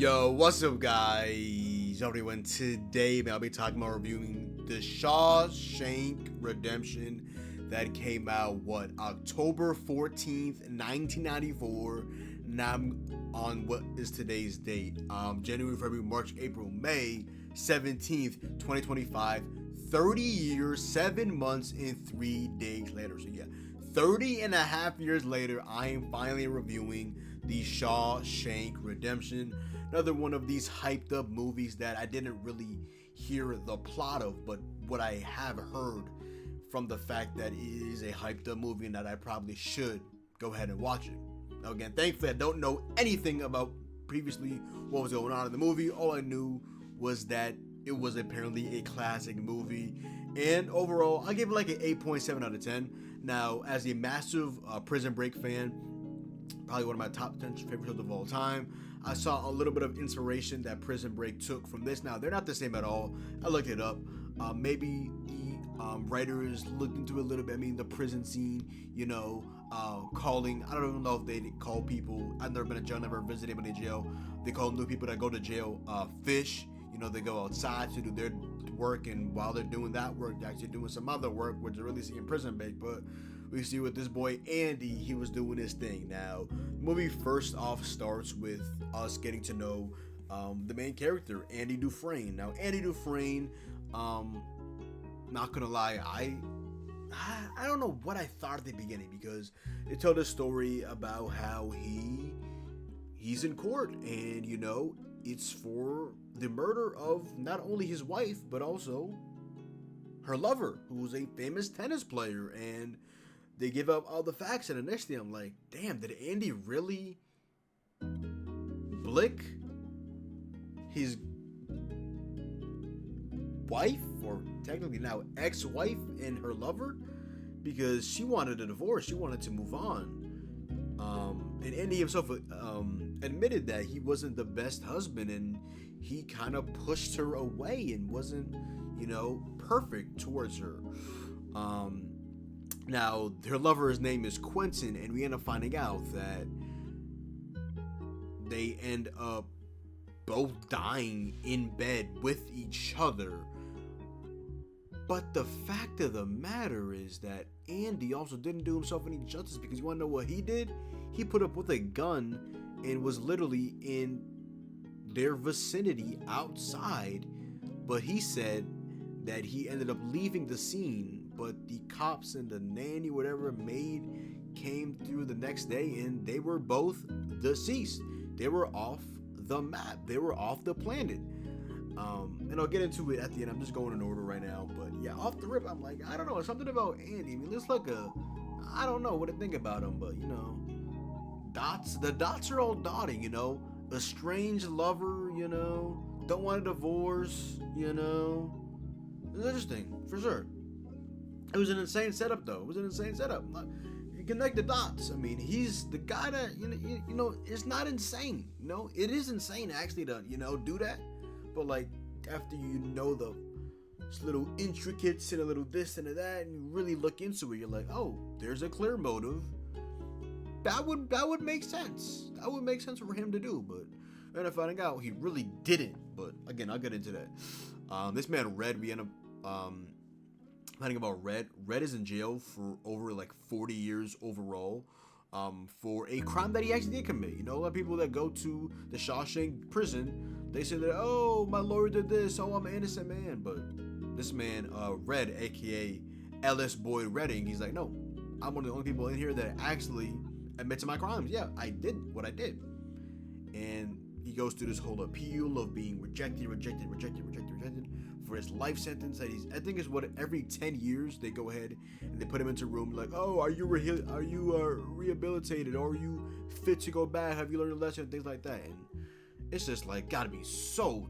Yo, what's up, guys? Everyone, today I'll be talking about reviewing the Shawshank Redemption that came out October 14th, 1994. Now I'm on what is today's date? January, February, March, April, May 17th, 2025. 30 years, 7 months, and 3 days later. So yeah, 30 and a half years later, I am finally reviewing the Shawshank Redemption. Another one of these hyped up movies that I didn't really hear the plot of, but what I have heard from the fact that it is a hyped up movie and that I probably should go ahead and watch it. Now again, thankfully I don't know anything about previously what was going on in the movie. All I knew was that it was apparently a classic movie, and overall I gave it like an 8.7 out of 10. Now, as a massive Prison Break fan, probably one of my top 10 favorite shows of all time, I saw a little bit of inspiration that Prison Break took from this. Now, they're not the same at all. I looked it up. Maybe the writers looked into it a little bit. I mean, the prison scene, calling, I don't even know if they call people, I've never been in jail, never visited anybody in jail. They call new people that go to jail fish. They go outside to do their work, and while they're doing that work, they're actually doing some other work, which they're really seeing Prison Break. But we see with this boy Andy, he was doing his thing. Now, the movie first off starts with us getting to know the main character, Andy Dufresne. Now, Andy Dufresne, not gonna lie, I don't know what I thought at the beginning, because it told a story about how he's in court, and it's for the murder of not only his wife but also her lover, who's a famous tennis player. And they give up all the facts, and initially I'm like, damn, did Andy really blick his wife, or technically now ex-wife, and her lover? Because she wanted a divorce, she wanted to move on. And Andy himself admitted that he wasn't the best husband, and he kind of pushed her away and wasn't, perfect towards her. Now, her lover's name is Quentin, and we end up finding out that they end up both dying in bed with each other. But the fact of the matter is that Andy also didn't do himself any justice, because you want to know what he did? He put up with a gun and was literally in their vicinity outside, but he said that he ended up leaving the scene, but the cops and the nanny, whatever, maid came through the next day, and they were both deceased. They were off the map. They were off the planet. And I'll get into it at the end. I'm just going in order right now. But yeah, off the rip, I'm like, I don't know, something about Andy. I mean, looks like I don't know what to think about him, but the dots are all dotting, a strange lover, don't want a divorce, It's interesting, for sure. It was an insane setup, though. You connect the dots. I mean, he's the guy that, it's not insane, It is insane, actually, to, do that. But, like, after the little intricates and a little this and a that, and you really look into it, you're like, oh, there's a clear motive. That would make sense. That would make sense for him to do, but then I finding out he really didn't. But again, I'll get into that. This man Red, we end up finding about Red. Red is in jail for over like 40 years overall, for a crime that he actually did commit. A lot of people that go to the Shawshank prison, they say that, oh, my lawyer did this, oh, I'm an innocent man. But this man, Red, aka Ellis Boyd Redding, he's like, no, I'm one of the only people in here that actually admit to my crimes. Yeah, I did what I did. And he goes through this whole appeal of being rejected for his life sentence that I think is what, every 10 years they go ahead and they put him into a room like, oh, are you rehabilitated, or are you fit to go back, have you learned a lesson, things like that. And it's just like gotta be so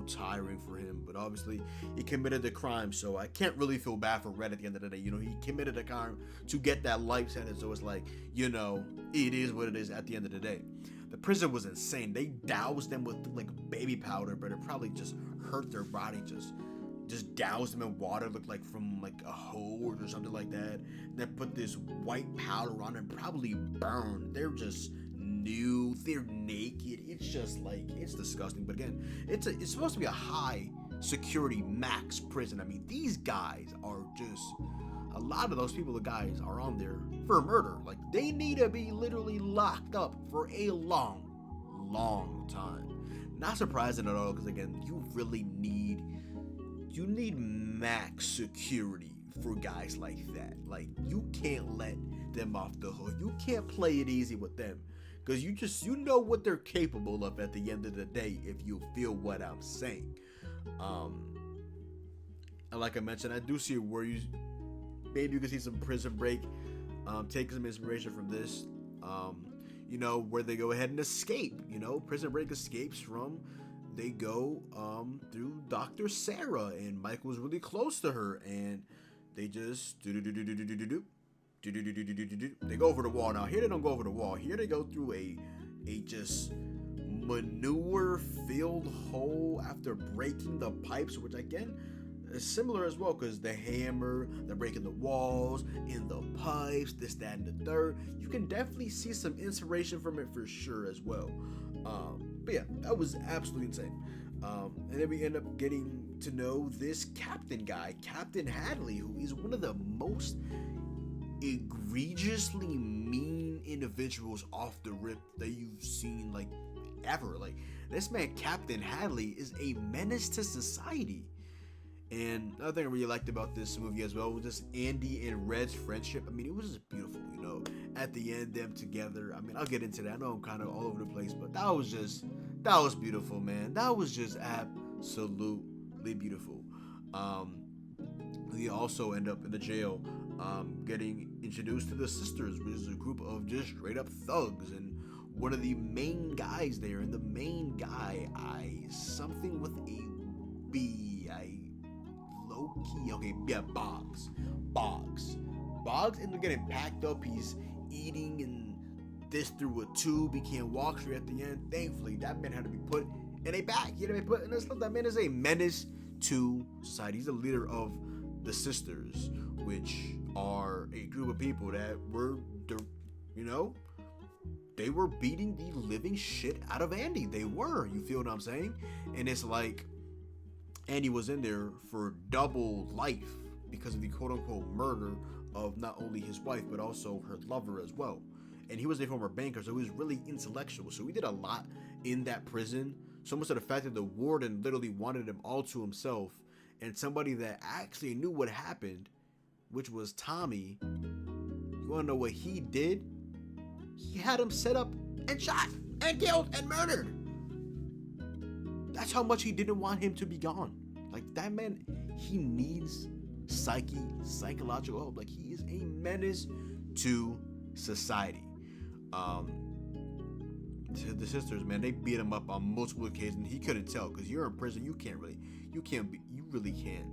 tiring for him. But obviously he committed the crime, so I can't really feel bad for Red at the end of the day. He committed a crime to get that life sentence, so it's like, it is what it is at the end of the day. The prison was insane. They doused them with like baby powder, but it probably just hurt their body. Just doused them in water, looked like from like a hose or something like that. Then put this white powder on and probably burned. They're just nude, they're naked. It's just like, it's disgusting. But again, it's supposed to be a high security max prison. I mean, these guys are just, a lot of those people, the guys are on there for murder. Like, they need to be literally locked up for a long time. Not surprising at all, because again, you need max security for guys like that. Like, you can't let them off the hook. You can't play it easy with them, because you know what they're capable of at the end of the day, if you feel what I'm saying. And like I mentioned, I do see where maybe you can see some Prison Break, taking some inspiration from this, where they go ahead and escape. Prison Break escapes from, they go through Dr. Sarah, and Michael's really close to her, and they just they go over the wall. Now here they don't go over the wall. Here they go through a just manure-filled hole after breaking the pipes, which again is similar as well, because the hammer, they're breaking the walls, in the pipes, this, that, and the third. You can definitely see some inspiration from it for sure as well. But yeah, that was absolutely insane. And then we end up getting to know this captain guy, Captain Hadley, who is one of the most egregiously mean individuals off the rip that you've seen, like, ever. Like, this man, Captain Hadley, is a menace to society. And another thing I really liked about this movie as well was just Andy and Red's friendship. I mean, it was just beautiful, at the end, them together. I mean, I'll get into that. I know I'm kind of all over the place, but that was beautiful, man. That was just absolutely beautiful. We also end up in the jail, getting introduced to the Sisters, which is a group of just straight up thugs, and one of the main guys there, and the main guy, something with a B, low-key, okay, yeah, Boggs ended up getting packed up. He's eating and this through a tube. He can't walk straight at the end. Thankfully, that man had to be put in a bag. He had to be put in a slip. That man is a menace to society. He's the leader of the Sisters, which are a group of people that were, they were beating the living shit out of Andy. They were, you feel what I'm saying? And it's like, Andy was in there for double life because of the quote-unquote murder of not only his wife, but also her lover as well. And he was a former banker, so he was really intellectual. So he did a lot in that prison, so much to the fact that the warden literally wanted him all to himself. And somebody that actually knew what happened, which was Tommy, you want to know what he did? He had him set up and shot and killed and murdered. That's how much he didn't want him to be gone. Like, that man, he needs psychological help. Like, he is a menace to society. To the Sisters, man, they beat him up on multiple occasions. He couldn't tell, because you're in prison. You really can't.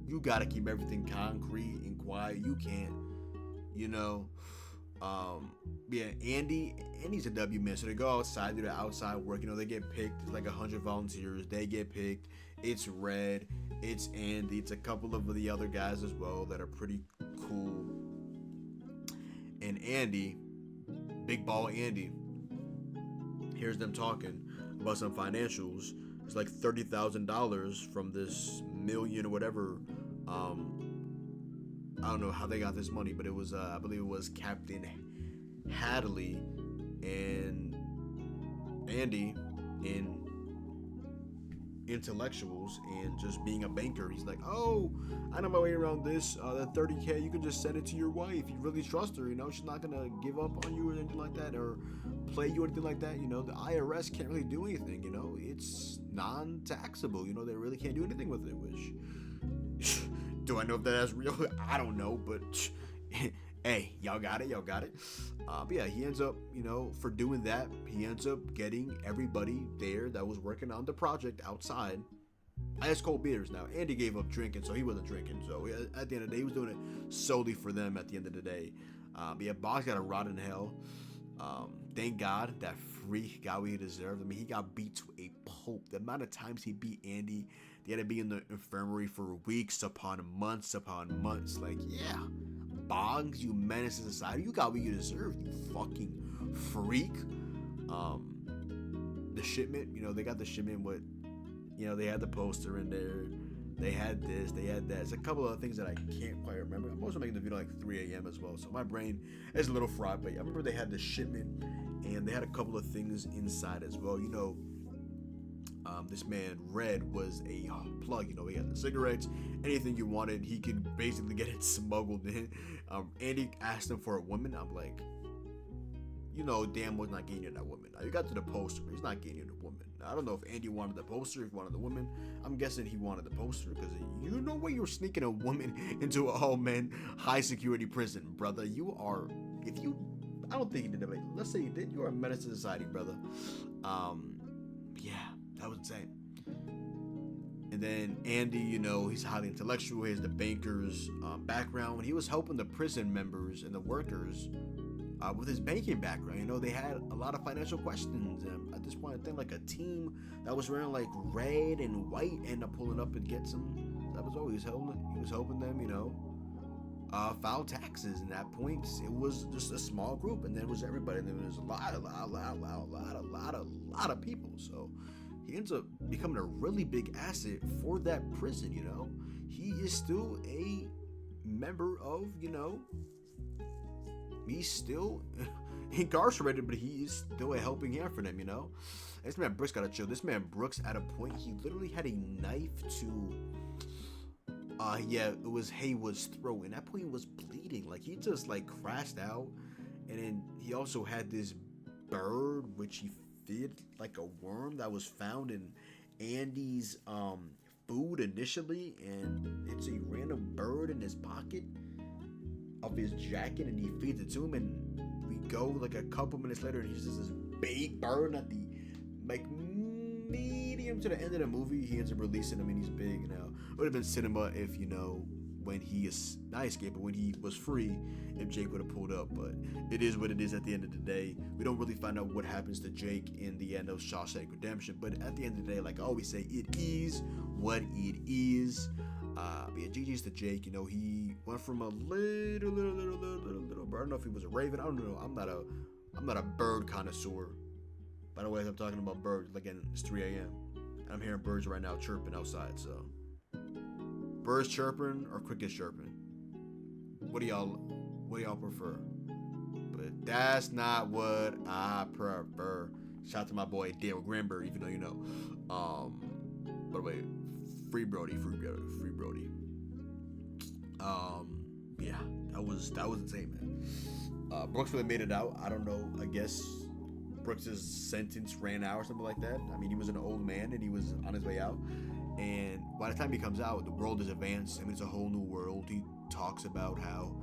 You gotta keep everything concrete and quiet. You can't, Andy's a W, man. So they go outside, do the outside work. They get picked. There's like 100 volunteers. They get picked. It's Red. It's Andy. It's a couple of the other guys as well that are pretty cool. And Andy, Big Ball Andy, hears them talking about some financials. It's like $30,000 from this million or whatever. I don't know how they got this money, but it was, I believe it was Captain Hadley and Andy in intellectuals and just being a banker. He's like, oh, I know my way around this. That 30K, you can just send it to your wife. You really trust her, she's not gonna give up on you or anything like that, or play you or anything like that. The IRS can't really do anything. It's non-taxable. They really can't do anything with it. Which, do I know if that's real? I don't know, but hey, y'all got it. But yeah, he ends up, for doing that, he ends up getting everybody there that was working on the project outside ice cold beers. Now, Andy gave up drinking, so he wasn't drinking. So at the end of the day, he was doing it solely for them at the end of the day. But yeah, Boggs got a rot in hell. Thank God that freak got what he deserved. I mean, he got beat to a pulp. The amount of times he beat Andy, they had to be in the infirmary for weeks upon months. Like, yeah, Boggs, you menace to society. You got what you deserve, you fucking freak. The shipment, they got the shipment with, they had the poster in there. They had this, they had that. There's a couple of things that I can't quite remember. I'm also making the video like 3 a.m. as well, so my brain is a little fried. But I remember they had the shipment, and they had a couple of things inside as well. This man Red was a plug. He had the cigarettes, anything you wanted, he could basically get it smuggled in. Andy asked him for a woman. I'm like, damn was not getting you that woman. Now, you got to the poster, but he's not getting you the woman. Now, I don't know if Andy wanted the poster, if he wanted the woman. I'm guessing he wanted the poster because when you're sneaking a woman into a all-men, high-security prison, brother. I don't think he did that, but let's say he did. You are a menace to society, brother. Yeah, that was insane. And then Andy, he's highly intellectual. He has the banker's background. When he was helping the prison members and the workers with his banking background, they had a lot of financial questions. And at this point, I think like a team that was wearing like red and white ended up pulling up and get some. That was always helping. He was helping them, file taxes. And at that point, it was just a small group, and then it was everybody. And then there was a lot of people. So he ends up becoming a really big asset for that prison. He is still a member of, he's still incarcerated, but he is still a helping hand for them, This man Brooks gotta chill. This man Brooks, at a point, he literally had a knife to, it was Haywood's throat. And at that point, he was bleeding. Like, he just, crashed out. And then he also had this bird, which he fed like a worm that was found in Andy's, food initially. And it's a random bird in his pocket of his jacket, and he feeds it to him, and we go like a couple minutes later, and he's just this big bird at the medium to the end of the movie. He ends up releasing him, and he's big now. It would have been cinema if when he is not escaped, but when he was free, if Jake would have pulled up. But it is what it is at the end of the day. We don't really find out what happens to Jake in the end of Shawshank Redemption, but at the end of the day, like I always say, it is what it is. GG's to Jake. He went from a little bird. I don't know if he was a raven. I don't know. I'm not a bird connoisseur. By the way, I'm talking about birds. Again, it's 3 a.m. and I'm hearing birds right now chirping outside. So, birds chirping or crickets chirping? What do y'all prefer? But that's not what I prefer. Shout out to my boy Dale Granberry, even though By the way, Free Brody. Yeah, that was insane, man. Brooks really made it out. I don't know. I guess Brooks's sentence ran out or something like that. I mean, he was an old man and he was on his way out. And by the time he comes out, the world is advanced. I mean, it's a whole new world. He talks about how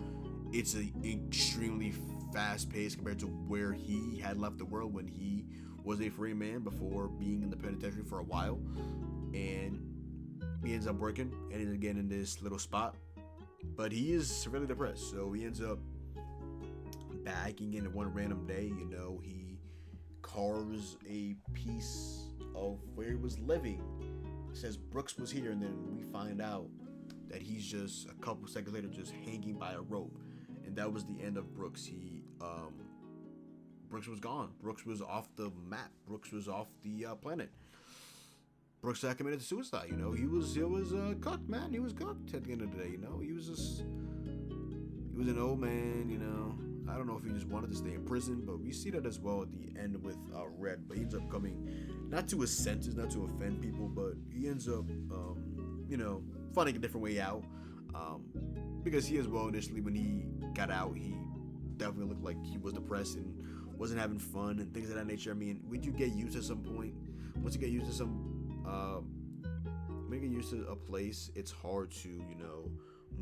it's an extremely fast pace compared to where he had left the world when he was a free man before being in the penitentiary for a while. And he ends up working and he's again in this little spot, but he is severely depressed. So he ends up bagging in one random day. He carves a piece of where he was living. It says Brooks was here, and then we find out that he's just a couple seconds later just hanging by a rope, and that was the end of Brooks. Brooks was gone. Brooks was off the map. Brooks was off the planet. Brooks had committed suicide. He was cooked, man. He was cooked at the end of the day. He was an old man. I don't know if he just wanted to stay in prison, but we see that as well at the end with Red. But he ends up coming not to his senses, not to offend people, but he ends up finding a different way out. Because he as well, initially when he got out, he definitely looked like he was depressed and wasn't having fun and things of that nature. I mean, would you get used to some point? Once you get used to when you get used to a place, it's hard to,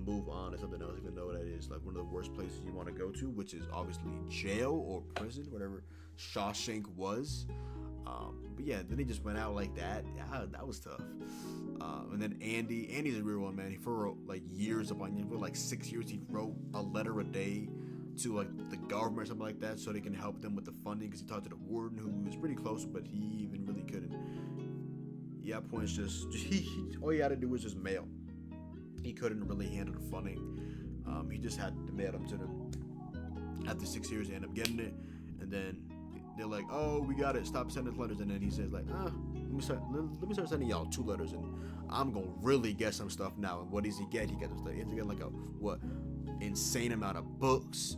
move on to something else, even though that is like one of the worst places you want to go to, which is obviously jail or prison, whatever Shawshank was. But yeah, then he just went out like that. Yeah, that was tough. And then Andy's a real one, man. He for like years upon years, for like 6 years, he wrote a letter a day to like the government or something like that, so they can help them with the funding. Because he talked to the warden, who was pretty close, but he even really couldn't. Yeah, points just all he had to do was just mail. He couldn't really handle the funding. He just had to mail them to them. After 6 years, he ended up getting it, and then they're like, oh, we got it, stop sending letters. And then he says like, let me start sending y'all 2 letters, and I'm gonna really get some stuff now. And what does he get? He gets like a insane amount of books.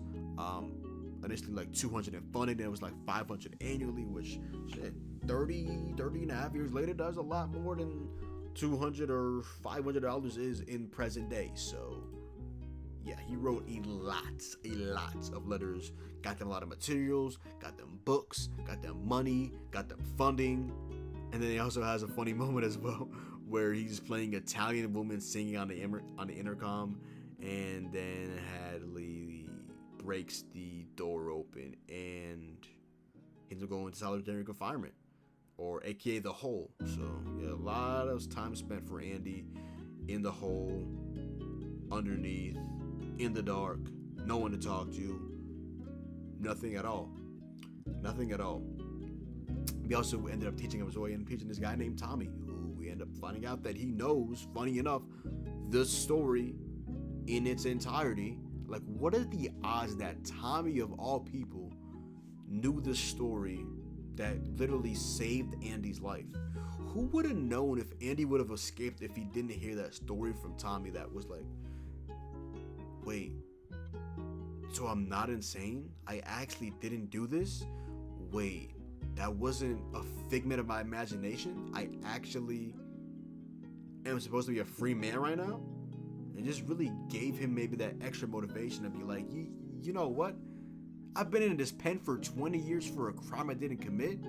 Initially like 200 in funding, then it was like 500 annually, which shit, 30 and a half years later, does a lot more than $200 or $500 is in present day. So yeah, he wrote a lot of letters, got them a lot of materials, got them books, got them money, got them funding. And then he also has a funny moment as well where he's playing Italian woman singing on the intercom, and then Hadley breaks the door open and ends up going to solitary confinement, or aka the hole. So yeah, a lot of time spent for Andy in the hole, underneath, in the dark, no one to talk to, nothing at all. We also ended up teaching him his way and teaching this guy named Tommy, who we end up finding out that he knows, funny enough, the story in its entirety. Like, what are the odds that Tommy, of all people, knew the story that literally saved Andy's life? Who would have known if Andy would have escaped if he didn't hear that story from Tommy that was like, wait, so I'm not insane? I actually didn't do this? Wait, that wasn't a figment of my imagination? I actually am supposed to be a free man right now? It just really gave him maybe that extra motivation to be like, you know what? I've been in this pen for 20 years for a crime I didn't commit.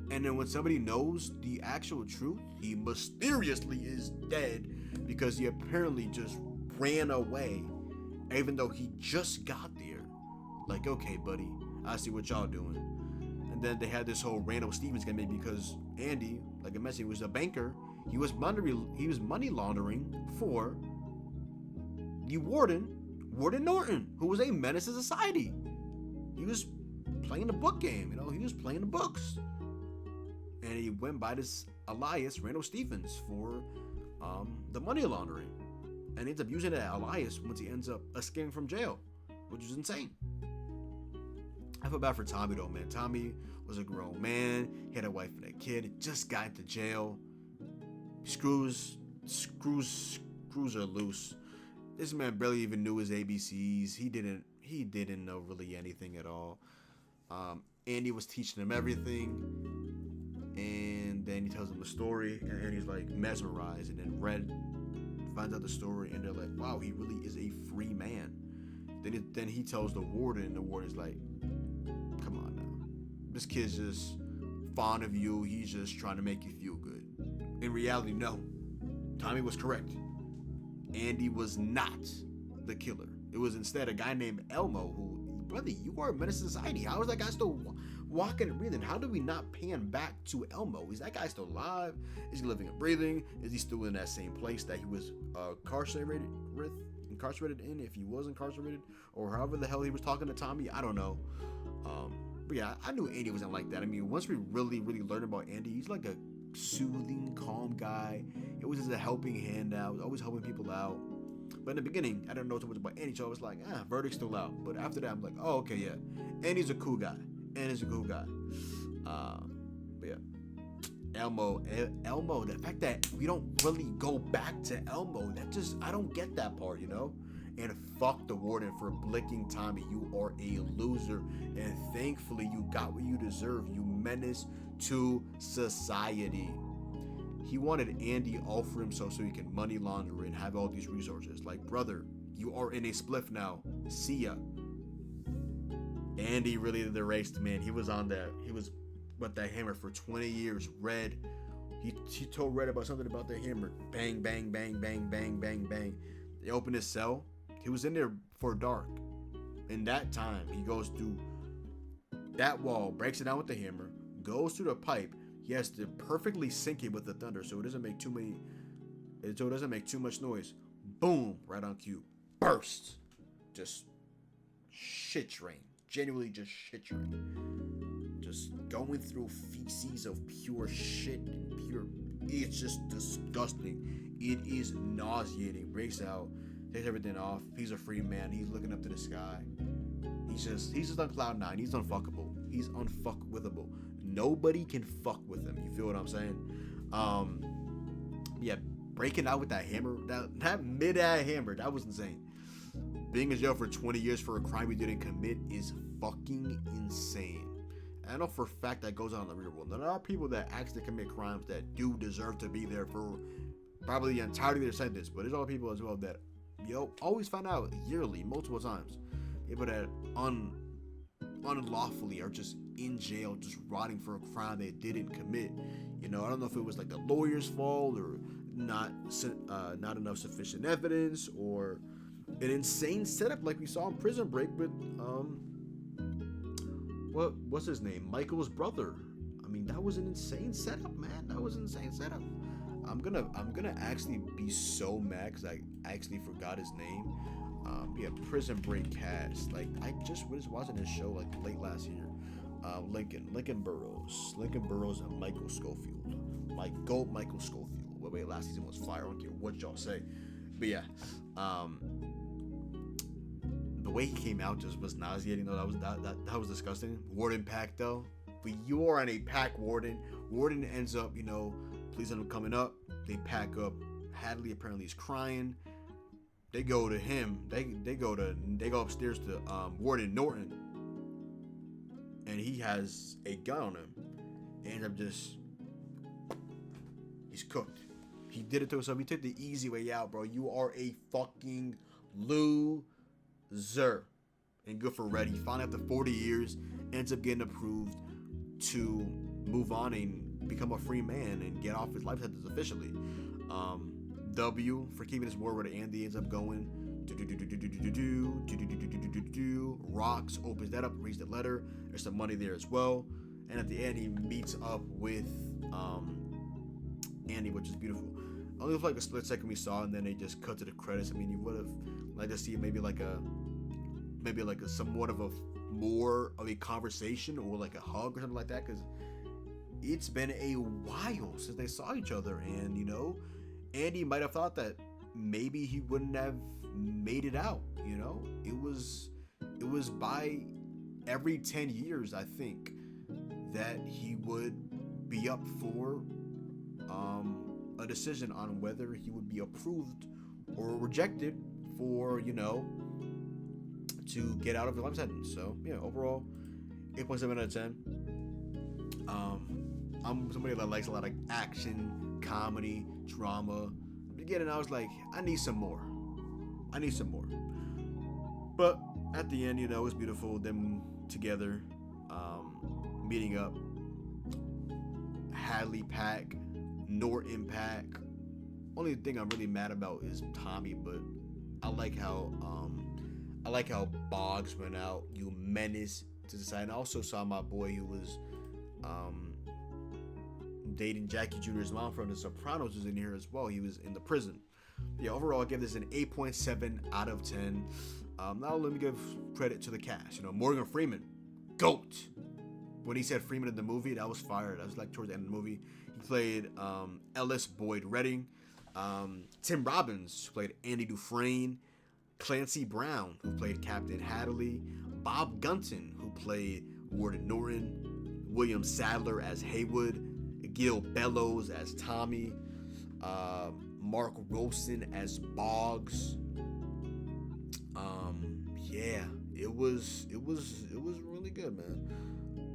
And then when somebody knows the actual truth, he mysteriously is dead because he apparently just ran away, even though he just got there. Like, okay, buddy, I see what y'all doing. And then they had this whole Randall Stevens gimmick because Andy, like I mentioned, was a banker. He was money laundering for the warden Norton, who was a menace to society. He was playing the book game, he was playing the books. And he went by this alias, Randall Stevens, for the money laundering. And he ends up using that alias once he ends up escaping from jail, which is insane. I feel bad for Tommy though, man. Tommy was a grown man. He had a wife and a kid. Just got into jail. Screws are loose. This man barely even knew his ABCs. He didn't know really anything at all. Andy was teaching him everything, and then he tells him the story, and he's like mesmerized. And then Red finds out the story, and they're like, "Wow, he really is a free man." Then he tells the warden, and the warden's like, "Come on now, this kid's just fond of you. He's just trying to make you feel good." In reality, no. Tommy was correct. Andy was not the killer. It was instead a guy named Elmo who, brother, you are a menace to society. How is that guy still walking and breathing? How do we not pan back to Elmo? Is that guy still alive? Is he living and breathing? Is he still in that same place that he was incarcerated in, if he was incarcerated? Or however the hell he was talking to Tommy? I don't know. But yeah, I knew Andy wasn't like that. I mean, once we really learned about Andy, he's like a soothing, calm guy. He always has a helping hand out, always helping people out. But in the beginning, I didn't know too much about Andy, so I was like, verdict's still out. But after that, I'm like, oh, okay, yeah. Andy's a cool guy. But yeah. Elmo, the fact that we don't really go back to Elmo, I don't get that part, And fuck the warden for blicking Tommy. You are a loser. And thankfully, you got what you deserve. You menace to society. He wanted Andy all for himself so he can money launder and have all these resources. Like, brother, you are in a spliff now. See ya. Andy really did the race, man. He was with that hammer for 20 years. Red, he told Red about something about the hammer. Bang, bang, bang, bang, bang, bang, bang. They opened his cell. He was in there for dark. In that time, he goes through that wall, breaks it down with the hammer, goes through the pipe. He has to perfectly sync it with the thunder so it doesn't make too much noise. Boom, right on cue. Burst. Just shit train. Genuinely just shit train. Just going through feces of pure shit and pure. It's just disgusting. It is nauseating. Breaks out, takes everything off. He's a free man. He's looking up to the sky. He's just on cloud nine. He's unfuckable. He's unfuckwithable. Nobody can fuck with him. You feel what I'm saying? Yeah, breaking out with that hammer, that mid-eye hammer, that was insane. Being in jail for 20 years for a crime you didn't commit is fucking insane. And I know for a fact that goes on in the real world. There are people that actually commit crimes that do deserve to be there for probably the entirety of their sentence, but there's other people as well that, always find out yearly, multiple times. People that unlawfully are just in jail, just rotting for a crime they didn't commit. I don't know if it was like the lawyer's fault or not enough sufficient evidence or an insane setup like we saw in Prison Break with what's his name? Michael's brother. I mean, that was an insane setup, man. That was an insane setup. I'm gonna actually be so mad because I actually forgot his name. Prison Break cast. Like, I just was watching this show like late last year. Lincoln Burrows and Michael Schofield. My GOAT Michael Schofield. Wait, last season was fire. I don't care what y'all say. But yeah, the way he came out just was nauseating. Though that was disgusting. Warden pack though. But you are on a pack, Warden. Warden ends up, police end up coming up. They pack up. Hadley apparently is crying. They go to him. They go upstairs to Warden Norton, and he has a gun on him. And I'm just, he's cooked. He did it to himself. He took the easy way out, bro. You are a fucking loser. And good for Reddy. Finally, after 40 years, ends up getting approved to move on and become a free man and get off his life sentence officially. W for keeping his word where Andy ends up going. Rocks opens that up, reads the letter. There's some money there as well. And at the end, he meets up with Andy, which is beautiful. Only for like a split second we saw, and then they just cut to the credits. I mean, you would have liked to see maybe like a somewhat of a more of a conversation or like a hug or something like that, because it's been a while since they saw each other, and Andy might have thought that maybe he wouldn't have made it out. It was by every 10 years, I think, that he would be up for a decision on whether he would be approved or rejected for, to get out of the life sentence. So, overall, 8.7 out of 10. I'm somebody that likes a lot of action, comedy, drama. Beginning, I was like, I need some more. But at the end, it was beautiful. Them together, meeting up. Hadley pack, Norton pack. Only thing I'm really mad about is Tommy, but I like how Boggs went out. You menace to society. And I also saw my boy who was dating Jackie Jr.'s mom from The Sopranos was in here as well. He was in the prison. Yeah, overall, I give this an 8.7 out of 10. Now let me give credit to the cast. Morgan Freeman, GOAT. When he said Freeman in the movie, that was fire. That was like towards the end of the movie. He played Ellis Boyd Redding. Tim Robbins, who played Andy Dufresne. Clancy Brown, who played Captain Hadley. Bob Gunton, who played Warden Norton. William Sadler as Haywood. Gil Bellows as Tommy. Mark Rolson as Boggs. It was really good, man.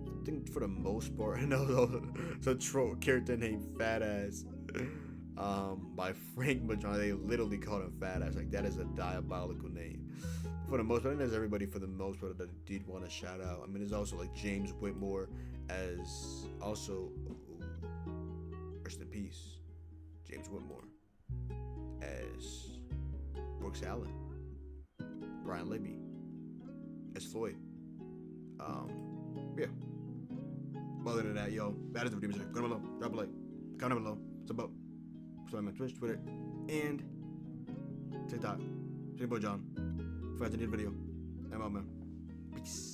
I think for the most part, I know it's a troll character named Fat Ass by Frank Madron. They literally called him Fat Ass. Like, that is a diabolical name. For the most part, I think there's everybody for the most part that I did want to shout out. I mean, there's also like James Whitmore as also, rest in peace, James Whitmore as Brooks Allen. Brian Libby as Floyd. Yeah. Other than that, that is the video. Go down below, drop a like, comment down below. What's up? So I'm on Twitch, Twitter, and TikTok. Boy John. For watching this video. I'm out, man. Peace.